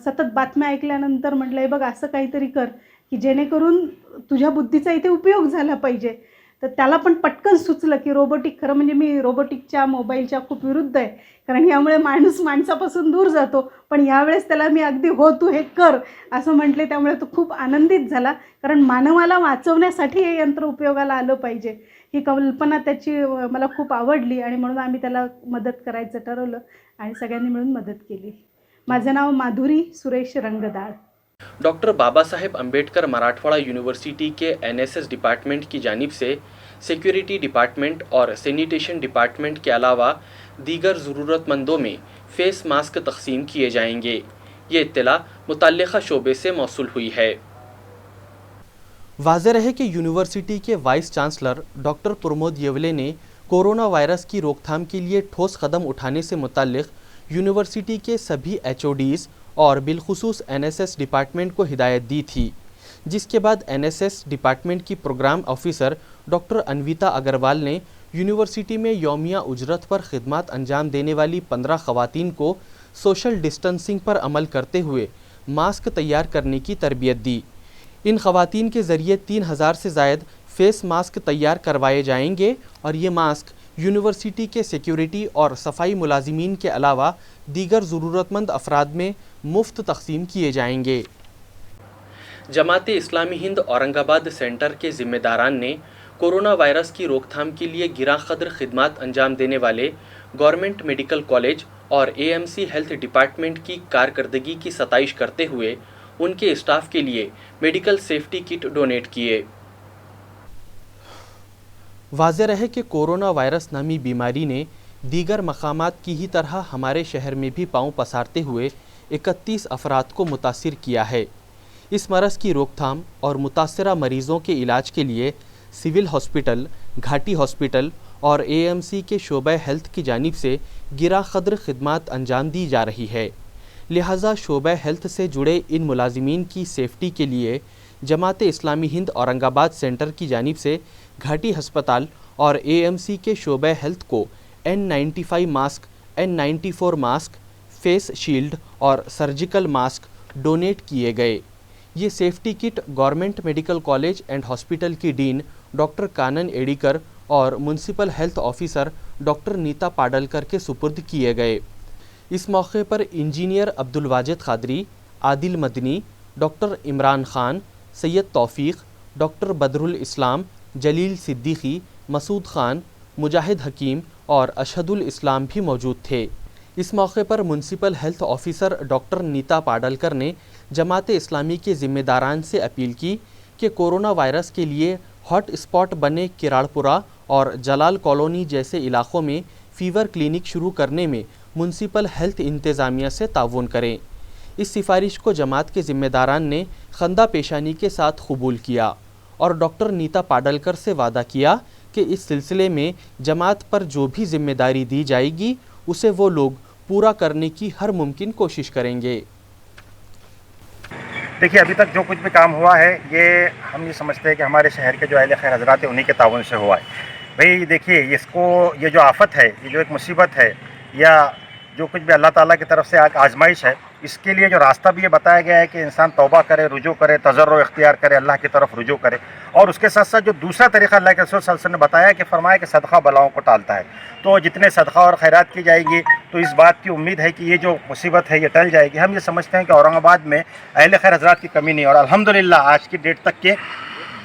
सतत बातम्या ऐकल्यानंतर म्हटलं, हे बघ असं काहीतरी कर की जेणेकरून तुझ्या बुद्धीचा इथे उपयोग झाला पाहिजे. तर त्याला पण पटकन सुचलं की रोबोटिक, खरं म्हणजे मी रोबोटिकच्या मोबाईलच्या खूप विरुद्ध आहे, कारण यामुळे माणूस माणसापासून दूर जातो. पण यावेळेस त्याला मी अगदी हो तू हे कर असं म्हटले, त्यामुळे तो खूप आनंदित झाला, कारण मानवाला वाचवण्यासाठी हे यंत्र उपयोगाला आलं पाहिजे ही कल्पना त्याची मला खूप आवडली आणि म्हणून आम्ही त्याला मदत करायचं ठरवलं आणि सगळ्यांनी मिळून मदत केली. माझं नाव माधुरी सुरेश रंगदाळ. डॉक्टर बाबा साहेब अम्बेडकर मराठवाड़ा यूनिवर्सिटी के NSS डिपार्टमेंट की जानिब से सिक्योरिटी डिपार्टमेंट और सैनिटेशन डिपार्टमेंट के अलावा दीगर ज़रूरतमंदों में फेस मास्क तकसीम किए जाएंगे. ये इत्तला मुतल्लिक़ा शोबे से मौसूल हुई है. वाज़ेह रहे कि यूनिवर्सिटी के vice chancellor doctor Pramod Yevle ने कोरोना वायरस की रोकथाम के लिए ठोस कदम उठाने से मुताल्लिक़ यूनिवर्सिटी के सभी HODs और बिलखुसूस NSS डिपार्टमेंट को हिदायत दी थी, जिसके बाद NSS डिपार्टमेंट की programme officer doctor Anvita Agrawal ने यूनिवर्सिटी में यौमिया उजरत पर खिदमत अंजाम देने वाली 15 ख़वातीन को सोशल डिस्टेंसिंग पर अमल करते हुए मास्क तैयार करने की तरबियत दी. इन ख़वातीन के ज़रिए 3000 से ज़ायद फेस मास्क तैयार करवाए जाएंगे और ये मास्क यूनिवर्सिटी के सिक्योरिटी और सफाई मुलाजिमीन के अलावा दीगर ज़रूरतमंद अफराद में मुफ्त तकसीम किए जाएंगे. जमाते इस्लामी हिंद औरंगाबाद सेंटर के ज़िम्मेदारान ने कोरोना वायरस की रोकथाम के लिए गिरा कदर खिदमत अंजाम देने वाले गवर्नमेंट मेडिकल कॉलेज और AMC हेल्थ डिपार्टमेंट की कारकर्दगी की सताइश करते हुए उनके स्टाफ के लिए मेडिकल सेफ्टी किट डोनेट किए. वाज़ेह रहे कि कोरोना वायरस नामी बीमारी ने दीगर मकामात की ही तरह हमारे शहर में भी पांव पसारते हुए 31 अफराद को मुतासिर किया है. इस मरज़ की रोकथाम और मुतासरा मरीज़ों के इलाज के लिए सिविल हॉस्पिटल, घाटी हॉस्पिटल और AMC के शोबा हेल्थ की जानिब से गिरा कदर खिदमत अंजाम दी जा रही है. लिहाजा शोबा हेल्थ से जुड़े इन मुलाजिमीन की सेफ्टी के लिए जमात इस्लामी हिंद औरंगाबाद सेंटर की जानिब से घाटी हस्पताल और AMC के शोबा हेल्थ को N95 mask, N94 mask, face shield और सर्जिकल मास्क डोनेट किए गए। ये safety kit government medical college and hospital की डीन डॉक्टर कानन एडिकर और municipal health officer doctor Neeta Padalkar के सुपुर्द किए गए। इस मौके पर engineer Abdul Wajid Khadri, Adil Madani, doctor Imran Khan, Syed Taufiq, doctor Badrul Islam, Jalil Siddiqui, Masood Khan, Mujahid Hakim और अशहदुल इस्लाम भी मौजूद थे। इस मौके पर municipal health officer doctor Neeta Padalkar ने जमात इस्लामी के ज़िम्मेदारान से अपील की कि कोरोना वायरस के लिए हॉट स्पॉट बने किराड़पुरा और जलाल कॉलोनी जैसे इलाक़ों में फ़ीवर क्लिनिक शुरू करने में म्यूनसिपल हेल्थ इंतज़ामिया से ताउन करें। इस सिफारिश को जमात के ज़िम्मेदारान ने खंदा पेशानी के साथ कबूल किया और डॉक्टर नीता पाडलकर से वादा किया कि इस सिलसिले में जमात पर जो भी जिम्मेदारी दी जाएगी उसे वो लोग पूरा करने की हर मुमकिन कोशिश करेंगे। देखिए, अभी तक जो कुछ भी काम हुआ है ये हम ये समझते हैं कि हमारे शहर के जो अहले खैर हजरात है उन्हीं के ताउन से हुआ है। भाई देखिए, ये जो आफत है, ये जो एक मुसीबत है या जो कुछ भी अल्लाह ताला की तरफ से आजमाइश है, इसके लिए जो रास्ता भी ये बताया गया है कि इंसान तौबा करे, रुजू करे, तजर्रो इख्तियार करे, अल्लाह की तरफ रुजू करे। और उसके साथ साथ जो दूसरा तरीक़ा अल्लाह के रसूल सल्लल्लाहु अलैहि वसल्लम ने बताया कि फरमाया कि सदका बलाओं को टालता है। तो जितने सदका और खैरात की जाएगी तो इस बात की उम्मीद है कि ये जो मुसीबत है ये टल जाएगी। हम ये समझते हैं कि औरंगाबाद में अहले खैर हजरात की कमी नहीं, और अल्हम्दुलिल्लाह आज की डेट तक के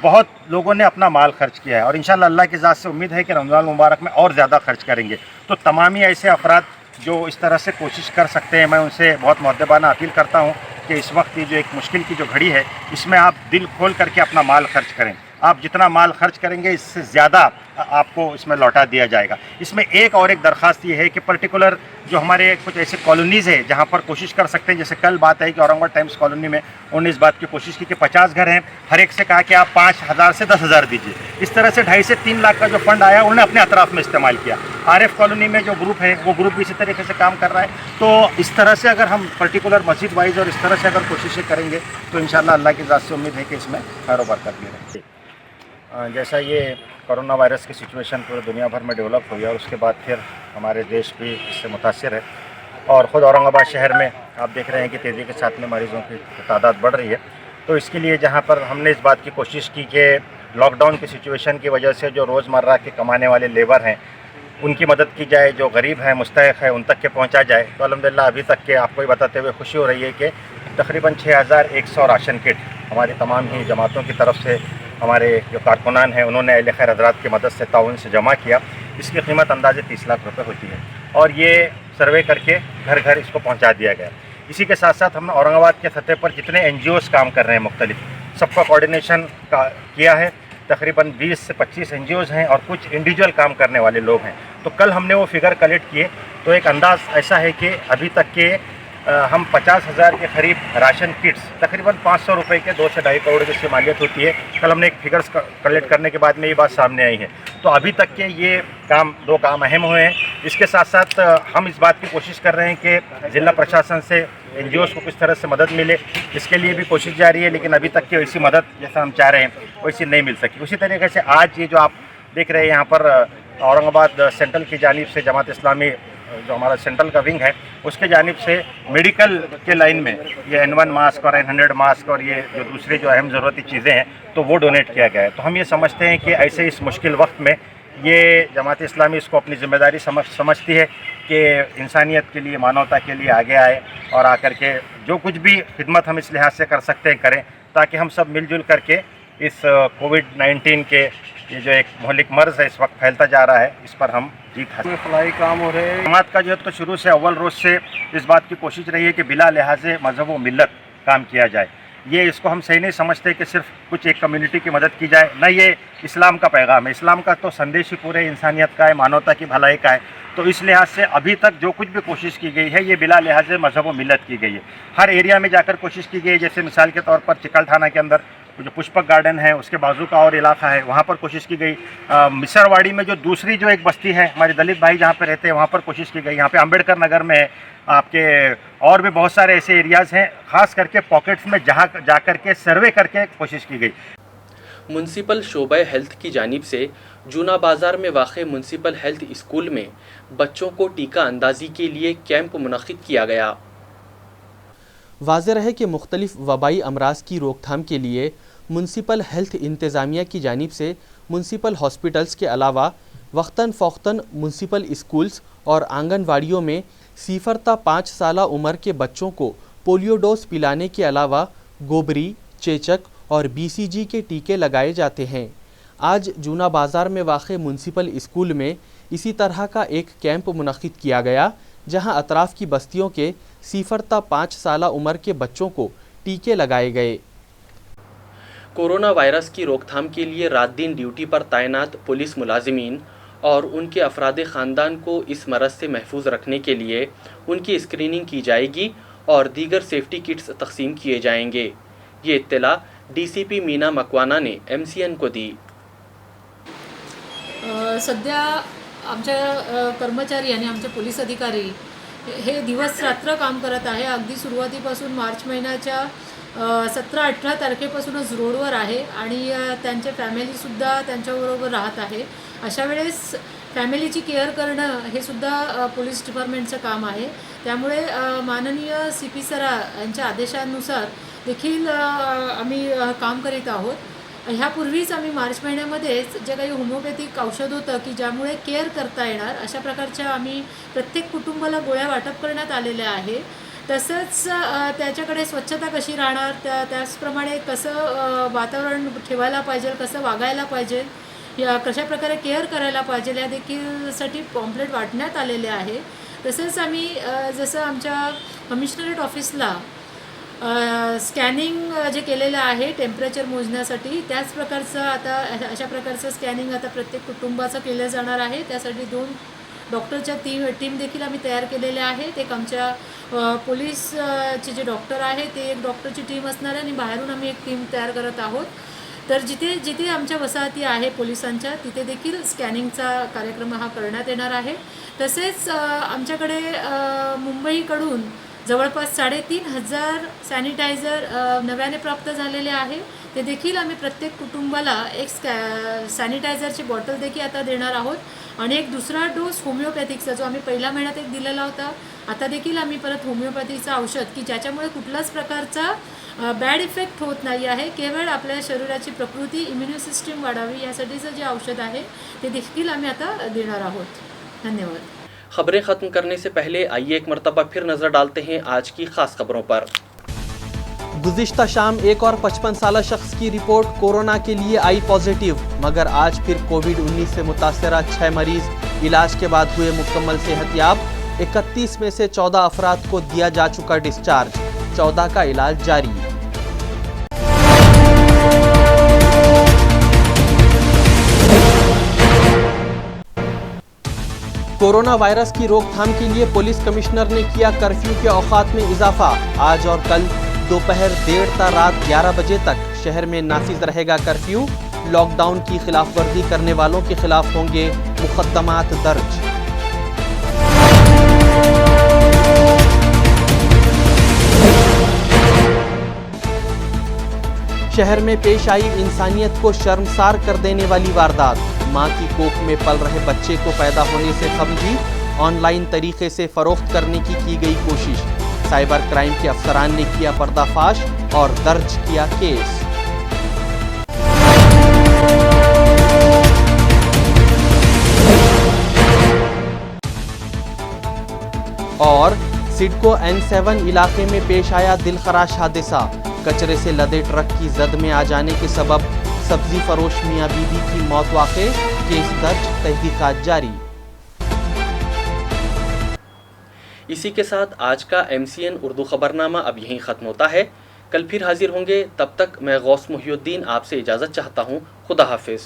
बहुत लोगों ने अपना माल खर्च किया है और इंशाअल्लाह अल्लाह की ज़ात से उम्मीद है कि रमज़ान मुबारक में और ज़्यादा खर्च करेंगे। तो तमामी ऐसे अफराद जो इस तरह से कोशिश कर सकते हैं, मैं उनसे बहुत मुअद्दबाना अपील करता हूँ कि इस वक्त ये जो एक मुश्किल की जो घड़ी है इसमें आप दिल खोल करके अपना माल खर्च करें। आप जितना माल खर्च करेंगे इससे ज़्यादा आपको इसमें लौटा दिया जाएगा। इसमें एक दरख्वास्त ये है कि पर्टिकुलर जो हमारे कुछ ऐसे कॉलोनीज़ है जहाँ पर कोशिश कर सकते हैं, जैसे कल बात आई कि औरंगाबाद टाइम्स कॉलोनी में उन्होंने इस बात की कोशिश की कि 50 घर हैं, हर एक से कहा कि आप 5,000 से 10,000 दीजिए। इस तरह से 2.5 से 3 लाख का जो फंड आया उन्होंने अपने अतराफ़ में इस्तेमाल किया। RF कॉलोनी में जो ग्रुप है वो ग्रुप भी इसी तरीके से काम कर रहा है। तो इस तरह से अगर हम पर्टिकुलर मस्जिद वाइज और इस तरह से अगर कोशिशें करेंगे तो इंशाअल्लाह अल्लाह की ज़ात से उम्मीद है कि इसमें कारोबार कर लेंगे। जैसा ये कोरोना वायरस की सिचुएशन पूरे दुनिया भर में डेवलप हुई है और उसके बाद फिर हमारे देश भी इससे मुतासिर है और ख़ुद औरंगाबाद शहर में आप देख रहे हैं कि तेज़ी के साथ में मरीज़ों की तादाद बढ़ रही है। तो इसके लिए जहाँ पर हमने इस बात की कोशिश की कि लॉकडाउन की सिचुएशन की वजह से जो रोज़मर्रा के कमाने वाले लेबर हैं उनकी मदद की जाए, जो गरीब हैं मुस्तहिक़ है उन तक के पहुँचा जाए। तो अल्हम्दुलिल्लाह अभी तक के आपको ही बताते हुए खुशी हो रही है कि तकरीबन 6,100 राशन किट हमारी तमाम ही जमातों की तरफ से हमारे जो कारकुनान हैं उन्होंने अहले खैर हजरात की मदद से ताउन से जमा किया। इसकी कीमत अंदाज़े 30 लाख रुपए होती है और ये सर्वे करके घर घर इसको पहुंचा दिया गया। इसी के साथ साथ हमने औरंगाबाद के सतह पर जितने NGOs काम कर रहे हैं मुख्तलिफ, सबका कोऑर्डिनेशन किया है। तकरीबन 20 से 25 NGOs हैं और कुछ इंडिविजुअल काम करने वाले लोग हैं। तो कल हमने वो फिगर कलेक्ट किए तो एक अंदाज़ ऐसा है कि अभी तक के हम 50,000 के करीब राशन किट्स तकरीबन 500 रुपये के 2 से 2.5 करोड़ जिसकी मालियत होती है, कल हमने एक फिगर्स कलेक्ट करने के बाद में ये बात सामने आई है। तो अभी तक के ये दो काम अहम हुए हैं। इसके साथ साथ हम इस बात की कोशिश कर रहे हैं कि ज़िला प्रशासन से NGOs को किस तरह से मदद मिले, इसके लिए भी कोशिश जारी है। लेकिन अभी तक की वैसी मदद जैसा हम चाह रहे हैं वैसी नहीं मिल सकी। उसी तरीके से आज ये जो आप देख रहे हैं यहाँ पर औरंगाबाद सेंट्रल की जानिब से जमात इस्लामी जो हमारा सेंट्रल का विंग है उसके जानिब से मेडिकल के लाइन में ये N1 मास्क और N100 मास्क और ये जो दूसरी जो अहम ज़रूरती चीज़ें हैं तो वो डोनेट किया गया है। तो हम ये समझते हैं कि ऐसे इस मुश्किल वक्त में ये जमात इस्लामी इसको अपनी ज़िम्मेदारी समझती है कि इंसानियत के लिए, मानवता के लिए आगे आए और आकर के जो कुछ भी खिदमत हम इस लिहाज से कर सकते हैं करें, ताकि हम सब मिलजुल करके इस कोविड-19 के ये जो एक मोहलिक मर्ज़ है इस वक्त फैलता जा रहा है, इस पर हम जीत हासिल। फलाई काम हो रहे हैं। जमात का जो है तो शुरू से अव्वल रोज़ से इस बात की कोशिश रही है कि बिला लिहाज मज़हब व मिल्लत काम किया जाए। ये इसको हम सही नहीं समझते कि सिर्फ कुछ एक कम्युनिटी की मदद की जाए, न ये इस्लाम का पैगाम है। इस्लाम का तो संदेश ही पूरे इंसानियत का है, मानवता की भलाई का है। तो इस लिहाज से अभी तक जो कुछ भी कोशिश की गई है ये बिला लिहाज मज़हब व मिल्लत की गई है। हर एरिया में जाकर कोशिश की गई है। जैसे मिसाल के तौर पर चिकल थाना के अंदर जो पुष्पक गार्डन है उसके बाजू का और इलाका है वहाँ पर कोशिश की गई। मिसरवाड़ी में जो दूसरी जो एक बस्ती है हमारे दलित भाई जहाँ पर रहते हैं वहाँ पर कोशिश की गई। यहाँ पे अम्बेडकर नगर में है, आपके और भी बहुत सारे ऐसे एरियाज़ हैं, ख़ास करके पॉकेट्स में जहाँ जा कर के सर्वे करके कोशिश की गई। म्यूनसिपल शोबा हेल्थ की जानिब से जूना बाज़ार में वाक़ म्यूनसिपल हेल्थ स्कूल में बच्चों को टीका अंदाजी के लिए कैंप मुनक़िद किया गया। वाज़ेह रहे कि मुख्तलिफ़ वबाई अमराज की रोकथाम के लिए म्युनिसिपल हेल्थ इंतज़ामिया की जानिब से म्युनिसिपल हॉस्पिटल्स के अलावा वक्तन फ़ौक्तन म्युनिसिपल स्कूल्स और आंगनवाड़ियों में 0 से 5 साल उम्र के बच्चों को पोलियो डोज पिलाने के अलावा गोबरी, चेचक और BCG के टीके लगाए जाते हैं। आज जूना बाज़ार में वाक़े म्युनिसिपल स्कूल में इसी तरह का एक कैंप मुनक़िद किया गया, जहां अतराफ़ की बस्तियों के 0 से 5 साल उम्र के बच्चों को टीके लगाए गए। कोरोना वायरस की रोकथाम के लिए रात दिन ड्यूटी पर तैनात पुलिस मुलाजिमीन और उनके अफराद ख़ानदान को इस मरज़ से महफूज रखने के लिए उनकी स्क्रीनिंग की जाएगी और दीगर सेफ्टी किट्स तकसीम किए जाएंगे। ये इत्तला DCP मीना मकवाना ने MCN को दी। सध्या आमच्या कर्मचारी आणि आमचे पोलीस अधिकारी हे दिवस रात्र काम करत आहे। अगदी सुरुवातीपासून मार्च महिन्याच्या 17-18 तारखेपासूनच रोडवर आहे आणि त्यांचे फॅमिलीसुद्धा त्यांच्याबरोबर राहत आहे। अशा वेळेस फॅमिलीची केअर करणं हे सुद्धा पोलीस डिपार्टमेंटचं काम आहे। त्यामुळे माननीय CP सर यांच्या आदेशानुसार देखील आम्ही काम करीत आहोत। ह्यापूर्वीच आम्ही मार्च महिन्यामध्येच जे काही होमिओपॅथिक औषध होतं की ज्यामुळे केअर करता येणार अशा प्रकारच्या आम्ही प्रत्येक कुटुंबाला गोळ्या वाटप करण्यात आलेल्या आहे। तसंच त्याच्याकडे स्वच्छता कशी राहणार, त्याचप्रमाणे कसं वातावरण ठेवायला पाहिजे, कसं वागायला पाहिजे, या कशा प्रकारे केअर करायला पाहिजे या देखील साठी पॉम्पलेट वाटण्यात आलेले आहे। तसंच आम्ही जसं आमच्या कमिशनरेट ऑफिसला स्कॅनिंग जे केलेलं आहे टेम्परेचर मोजण्यासाठी, त्याच प्रकारचं आता अशा प्रकारचं स्कॅनिंग आता प्रत्येक कुटुंबाचं केलं जाणार आहे। त्यासाठी 2 डॉक्टरच्या टीम देखील आम्ही तयार केलेल्या आहेत। एक आमच्या पोलीसचे जे डॉक्टर आहे ते एक डॉक्टरची टीम असणार आहे आणि बाहेरून आम्ही एक टीम तयार करत आहोत। तर जिथे आमच्या वसाहती आहे पोलिसांच्या तिथे देखील स्कॅनिंगचा कार्यक्रम हा करण्यात येणार आहे। तसेच आमच्याकडे मुंबईकडून जवळपास 3,500 सॅनिटायझर नव्याने प्राप्त झालेले आहे। ते देखील आम्ही प्रत्येक कुटुंबाला एक सॅनिटायझरची बॉटल देखील आता देणार आहोत आणि एक दुसरा डोस होमिओपॅथिकचा जो आम्ही पहिल्या महिन्यात एक दिलेला होता, आता देखील आम्ही परत होमिओपॅथीचं औषध की ज्याच्यामुळे कुठलाच प्रकारचा बॅड इफेक्ट होत नाही आहे, केवळ आपल्या शरीराची प्रकृती इम्युनी सिस्टम वाढावी यासाठीचं जे औषध आहे ते देखील आम्ही आता देणार आहोत। धन्यवाद। खबरें ख़त्म करने से पहले आइए एक मरतबा फिर नज़र डालते हैं आज की ख़ास खबरों पर। गुज़िश्ता शाम एक और 55 साला शख्स की रिपोर्ट कोरोना के लिए आई पॉजिटिव, मगर आज फिर कोविड-19 से मुतासरा 6 मरीज इलाज के बाद हुए मुकम्मल सेहतयाब। 31 में से 14 अफराद को दिया जा चुका डिस्चार्ज, 14 का इलाज जारी। कोरोना वायरस की रोकथाम के लिए पुलिस कमिश्नर ने किया कर्फ्यू के औकात में इजाफा। आज और कल दोपहर 1:30 से रात 11 बजे तक शहर में नाफिज रहेगा कर्फ्यू। लॉकडाउन की खिलाफ वर्जी करने वालों के खिलाफ होंगे मुकद्दमात दर्ज। शहर में पेश आई इंसानियत को शर्मसार कर देने वाली वारदात। मां की कोख में पल रहे बच्चे को पैदा होने से कबल ही ऑनलाइन तरीके से फरोख्त करने की गई कोशिश। साइबर क्राइम के अफसरान ने किया पर्दाफाश और दर्ज किया केस। और सिडको N7 इलाके में पेश आया दिलखराश हादसा। कचरे से लदे ट्रक की जद में आ जाने के सबब सब्जी फरोश मियां बीबी की मौत वाक़े, केस दर्ज, तहकीकात जारी। इसी के साथ आज का MCN उर्दू खबरनामा अब यहीं ख़त्म होता है। कल फिर हाजिर होंगे, तब तक मैं गौस मुहियुद्दीन आपसे इजाज़त चाहता हूँ। खुदा हाफिज़।